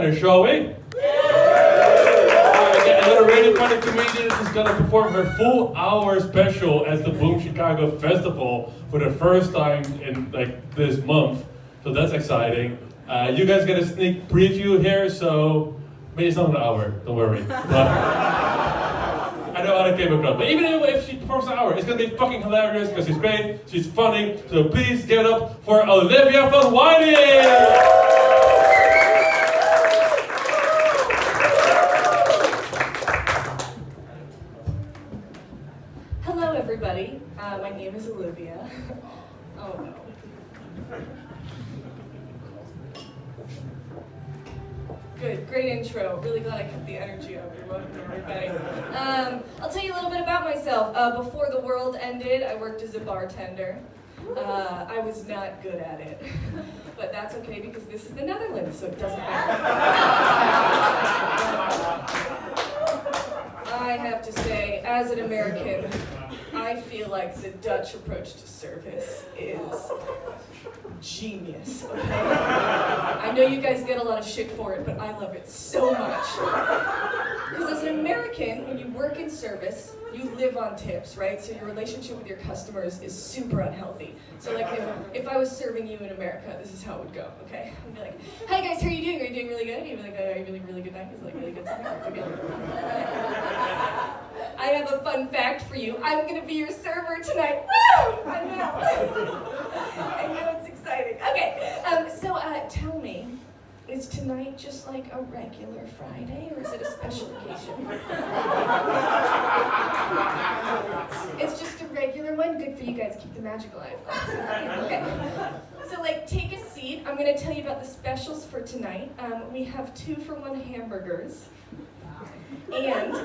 together, shall we? Another radio funny comedian is going to perform her full hour special as the Boom Chicago Festival for the first time in this month. So that's exciting. You guys get a sneak preview here, so maybe it's not an hour, don't worry. But I know how that came across. But even if she performs an hour, it's going to be fucking hilarious because she's great, she's funny. So please give it up for Olivia Flood-Wylie! Everybody, my name is Olivia. Oh no. Good, great intro. Really glad I kept the energy up. Welcome everybody. I'll tell you a little bit about myself. Before the world ended, I worked as a bartender. I was not good at it, but that's okay because this is the Netherlands, so it doesn't matter. I have to say, as an American, I feel like the Dutch approach to service is genius, okay? I know you guys get a lot of shit for it, but I love it so much. Because as an American, when you work in service, you live on tips, right? So your relationship with your customers is super unhealthy. So like if I was serving you in America, this is how it would go, okay? I'd be like, hi guys, how are you doing? Are you doing really good? And you'd be like, are you really good night? Is it like really good something? I have a fun fact for you. I'm gonna be your server tonight. Woo! I know. I know, it's exciting. Okay, so tell me, is tonight just like a regular Friday, or is it a special occasion? It's just a regular one? Good for you guys, keep the magic alive. Okay, so take a seat. I'm gonna tell you about the specials for tonight. We have 2-for-1 hamburgers. And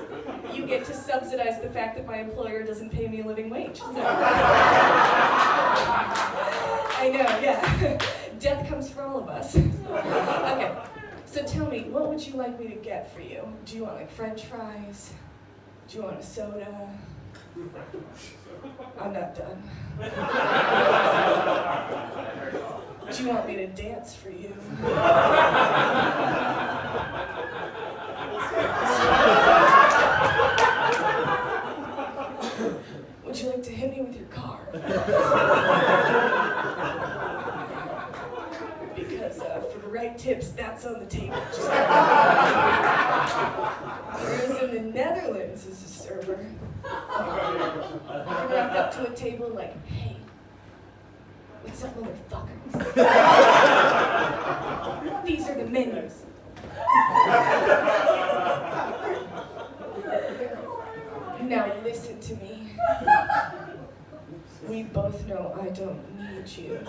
you get to subsidize the fact that my employer doesn't pay me a living wage. So. I know, yeah. Death comes for all of us. Okay, so tell me, what would you like me to get for you? Do you want French fries? Do you want a soda? I'm not done. Do you want me to dance for you? Would you like to hit me with your car? Because for the right tips, that's on the table. Whereas in the Netherlands, as a server, you can walk up to a table like, hey, what's up, motherfuckers? These are the menus. Now listen to me. We both know I don't need you.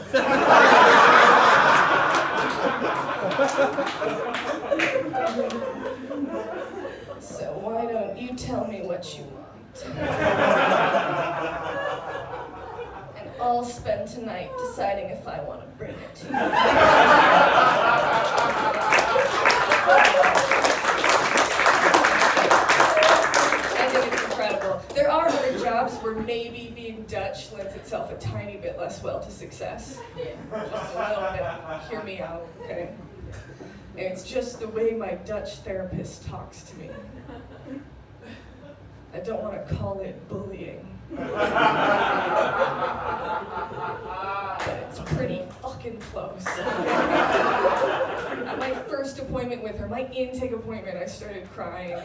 So why don't you tell me what you want? And I'll spend tonight deciding if I want to bring it to you. There are other jobs where maybe being Dutch lends itself a tiny bit less well to success. Just a little bit. Hear me out, okay? And it's just the way my Dutch therapist talks to me. I don't want to call it bullying. But it's pretty fucking close. At my first appointment with her, my intake appointment, I started crying.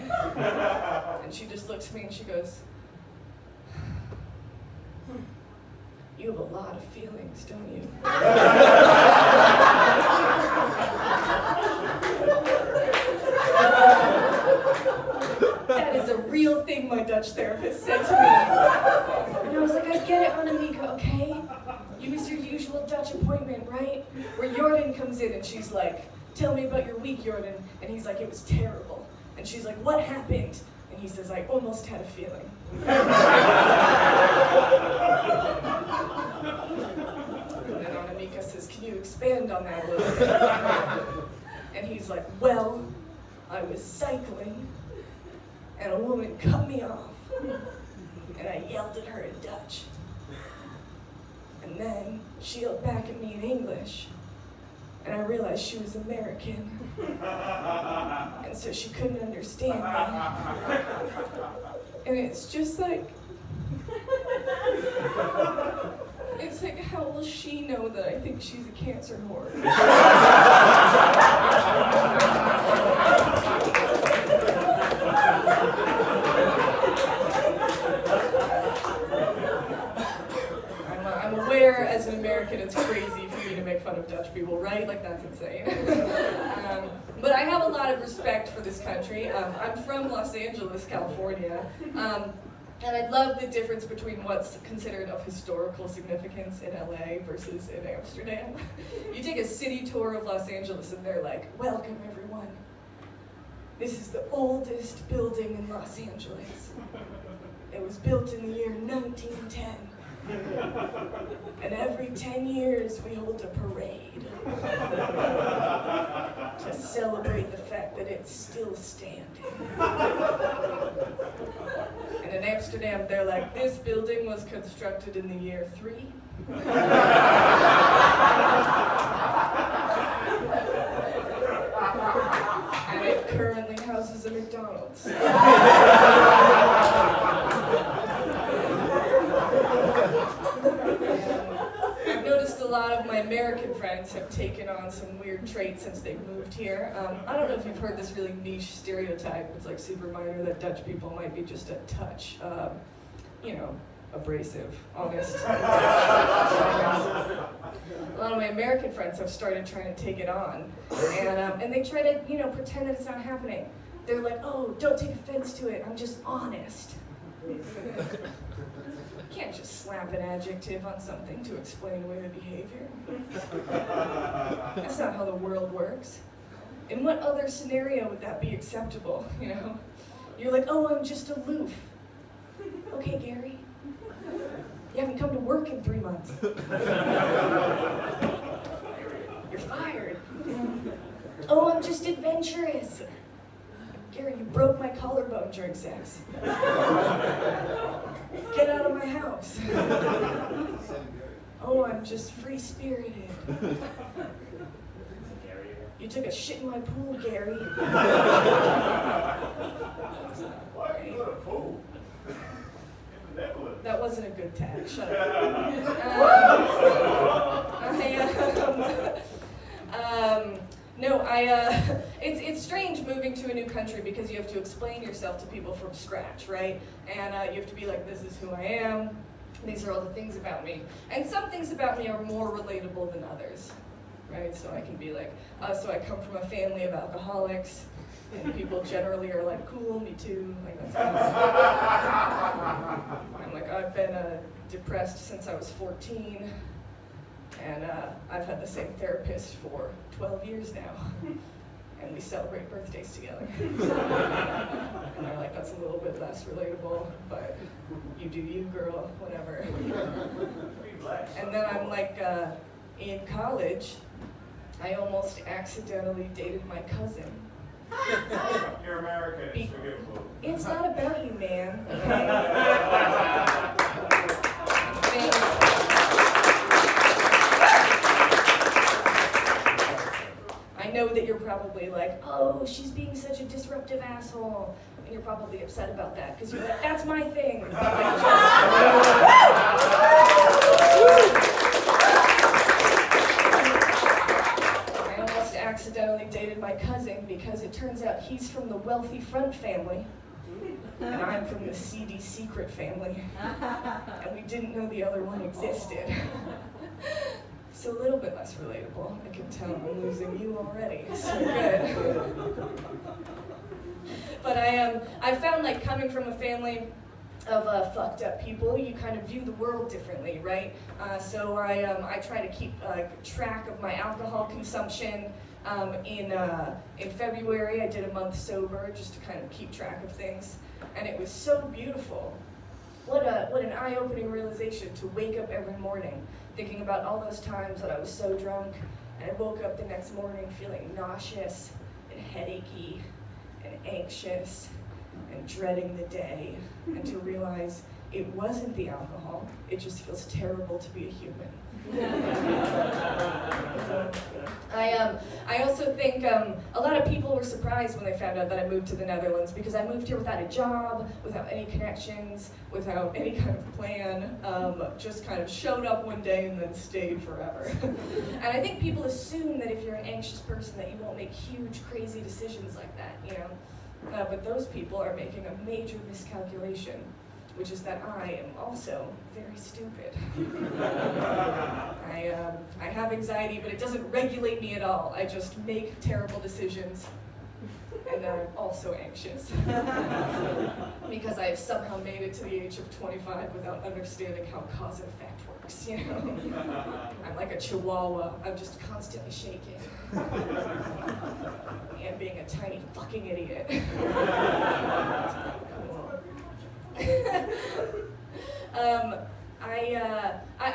And she just looks at me and she goes, you have a lot of feelings, don't you? That is a real thing my Dutch therapist said to me. And I was like, I get it, Annemieke, okay? It was your usual Dutch appointment, right? Where Jordan comes in and she's like, tell me about your week, Jordan. And he's like, it was terrible. And she's like, what happened? And he says, I almost had a feeling. And then Annemieke says, can you expand on that a little bit? And he's like, well, I was cycling, and a woman cut me off, and I yelled at her in Dutch. And then she yelled back at me in English, and I realized she was American. so she couldn't understand me. And it's just like, it's like, how will she know that I think she's a cancer whore? I'm aware as an American it's crazy for me to make fun of Dutch people, right? Like, that's insane. But I have a lot of respect for this country. I'm from Los Angeles, California. And I love the difference between what's considered of historical significance in LA versus in Amsterdam. You take a city tour of Los Angeles and they're like, welcome everyone. This is the oldest building in Los Angeles. It was built in the year 1910. And every 10 years we hold a parade to celebrate the fact that it's still standing. And in Amsterdam, they're like, this building was constructed in the year 3. And it currently houses a McDonald's. I've noticed a lot of my American friends have taken on some weird traits since they've moved here. I don't know if you've heard this really niche stereotype. It's like super minor that Dutch people might be just a touch, abrasive, honest. A lot of my American friends have started trying to take it on, and they try to, pretend that it's not happening. They're like, oh, don't take offense to it. I'm just honest. You can't just slap an adjective on something to explain away the behavior. That's not how the world works. In what other scenario would that be acceptable, You're like, oh, I'm just aloof. Okay, Gary. You haven't come to work in 3 months. You're fired. Oh, I'm just adventurous. Gary, you broke my collarbone during sex. Get out of my house. Oh, I'm just free-spirited. You took a shit in my pool, Gary. Why are you in a pool? That wasn't a good tag. Shut up. It's strange moving to a new country because you have to explain yourself to people from scratch, right? And you have to be like, this is who I am. These are all the things about me. And some things about me are more relatable than others, right? So I can be like, so I come from a family of alcoholics. And people generally are like, cool, me too. Like, that's nice. I'm like, I've been depressed since I was 14. And I've had the same therapist for 12 years now. And we celebrate birthdays together. And they're like, that's a little bit less relatable, but you do you, girl, whatever. And then I'm like, in college, I almost accidentally dated my cousin. You're American, it's forgivable. It's not about you, man. I know that you're probably like, oh, she's being such a disruptive asshole. And you're probably upset about that, because you're like, that's my thing. I almost accidentally dated my cousin because it turns out he's from the wealthy front family. And I'm from the seedy secret family. And we didn't know the other one existed. So a little bit less relatable. I can tell I'm losing you already. So good. But I found like coming from a family of fucked up people, you kind of view the world differently, right? So I try to keep track of my alcohol consumption. In February, I did a month sober just to kind of keep track of things, and it was so beautiful. What an eye-opening realization to wake up every morning thinking about all those times that I was so drunk, and I woke up the next morning feeling nauseous and headachy and anxious and dreading the day, and to realize it wasn't the alcohol, it just feels terrible to be a human. I also think a lot of people were surprised when they found out that I moved to the Netherlands, because I moved here without a job, without any connections, without any kind of plan, just kind of showed up one day and then stayed forever. And I think people assume that if you're an anxious person that you won't make huge, crazy decisions like that, you know? But those people are making a major miscalculation, which is that I am also very stupid. I have anxiety, but it doesn't regulate me at all. I just make terrible decisions, and I'm also anxious. Because I have somehow made it to the age of 25 without understanding how cause and effect works, you know? I'm like a chihuahua, I'm just constantly shaking. And being a tiny fucking idiot.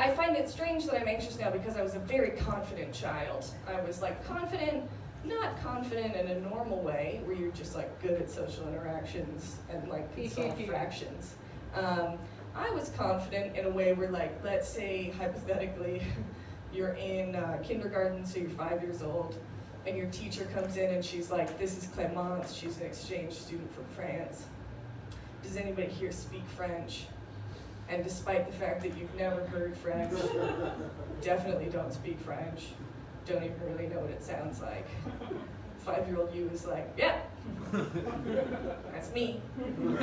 I find it strange that I'm anxious now because I was a very confident child. I was like confident, not confident in a normal way, where you're just like good at social interactions and like can solve fractions. I was confident in a way where, like, let's say hypothetically, you're in kindergarten, so you're 5 years old, and your teacher comes in and she's like, this is Clémence, she's an exchange student from France. Does anybody here speak French? And despite the fact that you've never heard French, definitely don't speak French, don't even really know what it sounds like. 5-year-old you is like, yeah, that's me. And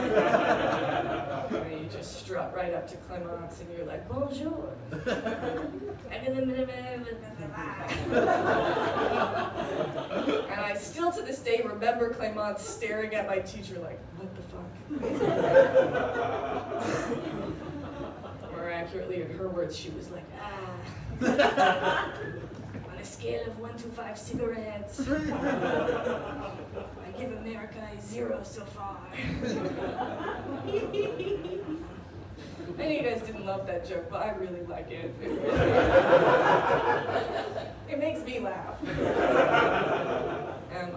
you just strut right up to Clémence and you're like, bonjour. And I still to this day remember Clémence staring at my teacher like, what the fuck? More accurately, in her words, she was like, ah. On a scale of 1 to 5 cigarettes, I give America a 0 so far. I know you guys didn't love that joke, but I really like it. It makes me laugh.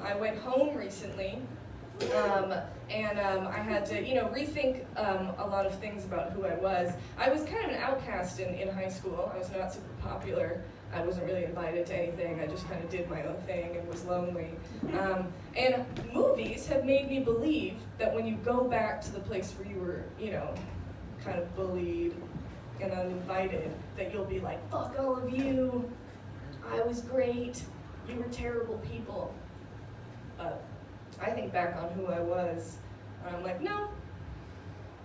I went home recently, and I had to, rethink a lot of things about who I was. I was kind of an outcast in high school. I was not super popular. I wasn't really invited to anything. I just kind of did my own thing and was lonely. And movies have made me believe that when you go back to the place where you were, kind of bullied and uninvited, that you'll be like, fuck all of you. I was great. You were terrible people. But I think back on who I was, and I'm like, no,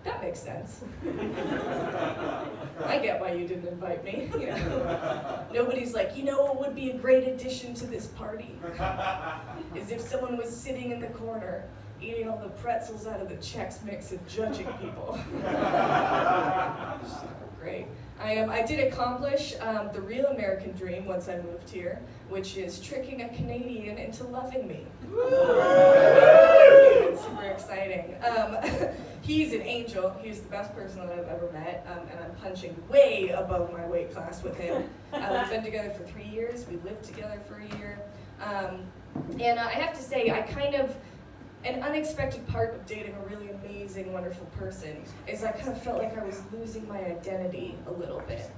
that makes sense. I get why you didn't invite me. Nobody's like, what would be a great addition to this party? Is if someone was sitting in the corner, eating all the pretzels out of the Chex Mix and judging people. Great. I did accomplish the real American dream once I moved here, which is tricking a Canadian into loving me. It's super exciting. He's an angel. He's the best person that I've ever met, and I'm punching way above my weight class with him. We've been together for 3 years. We lived together for a year. And I have to say, an unexpected part of dating a really amazing, wonderful person is I kind of felt like I was losing my identity a little bit.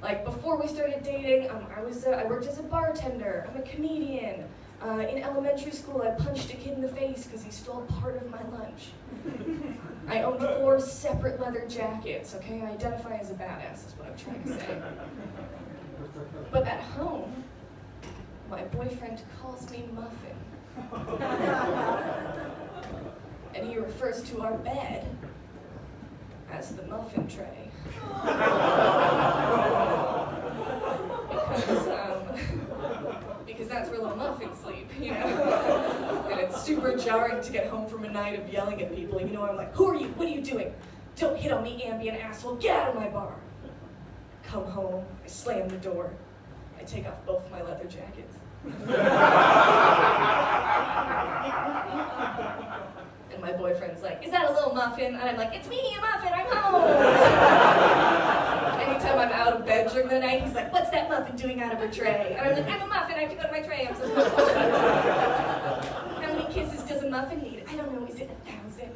Like before we started dating, I worked as a bartender. I'm a comedian. In elementary school, I punched a kid in the face because he stole part of my lunch. I own 4 separate leather jackets. Okay, I identify as a badass. Is what I'm trying to say. But at home, my boyfriend calls me Muffin. And he refers to our bed as the muffin tray. Because that's where little muffins sleep, And it's super jarring to get home from a night of yelling at people. And I'm like, who are you? What are you doing? Don't hit on me, ambient asshole. Get out of my bar. Come home. I slam the door. I take off both my leather jackets. And my boyfriend's like, is that a little muffin? And I'm like, it's me, a muffin, I'm home. Anytime I'm out of bed during the night, he's like, what's that muffin doing out of her tray? And I'm like, I'm a muffin, I have to go to my tray, I'm so sorry. How many kisses does a muffin need? I don't know, Oh, is it 1,000?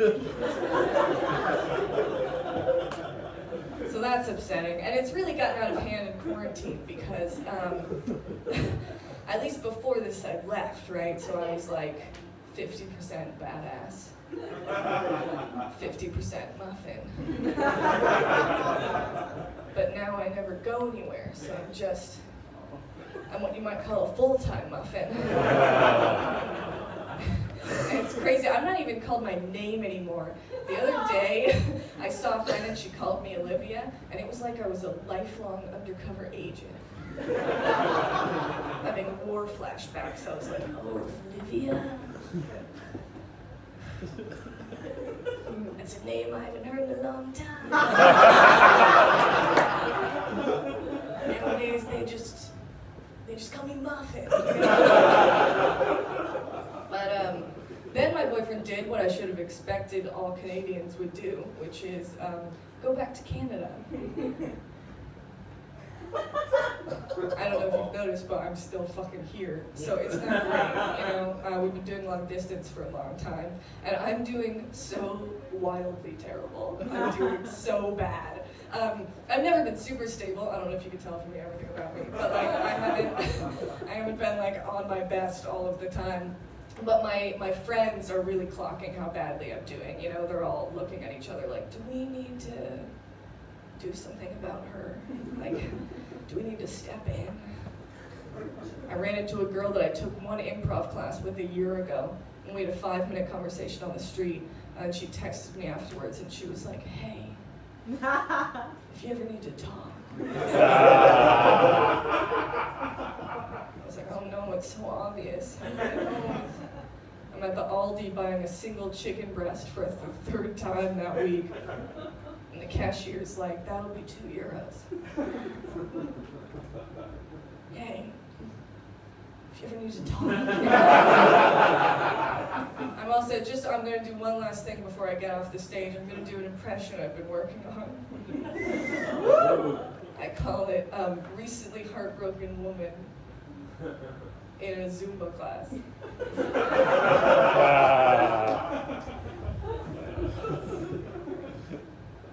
So that's upsetting. And it's really gotten out of hand in quarantine because, at least before this, I left, right? So I was like 50% badass, 50% muffin. But now I never go anywhere, so I'm what you might call a full-time muffin. And it's crazy, I'm not even called my name anymore. The other day, I saw a friend and she called me Olivia, and it was like I was a lifelong undercover agent. Having war flashbacks, I was like, oh, Olivia? That's a name I haven't heard in a long time. Nowadays, they just call me Muffin. But then my boyfriend did what I should have expected all Canadians would do, which is go back to Canada. I don't know if you've noticed, but I'm still fucking here. So it's not great, you know. We've been doing long distance for a long time, and I'm doing so wildly terrible. I'm doing so bad. I've never been super stable. I don't know if you can tell from me everything about me, but like I haven't been like on my best all of the time. But my friends are really clocking how badly I'm doing. You know, they're all looking at each other like, do we need to do something about her? Like, do we need to step in? I ran into a girl that I took one improv class with a year ago, and we had a 5-minute conversation on the street, and she texted me afterwards, and she was like, hey, if you ever need to talk. I was like, oh no, it's so obvious. I'm at the Aldi buying a single chicken breast for the 3rd time that week. And the cashier's like, that'll be €2. Hey, if you ever need to talk. I'm gonna do one last thing before I get off the stage. I'm gonna do an impression I've been working on. I called it Recently Heartbroken Woman in a Zumba class. I'm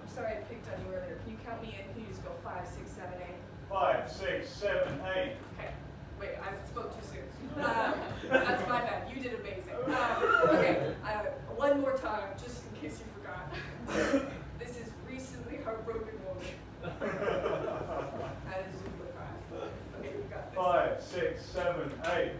sorry I picked on you earlier. Can you count me in? Can you just go 5, 6, 7, 8? 5, 6, 7, 8. Okay. Wait, I spoke too soon. That's my bad. You did amazing. Okay, one more time, just in case you forgot. This is Recently Heartbroken Woman. At a Zumba class. Okay, you got this. 5, 6, 7, 8.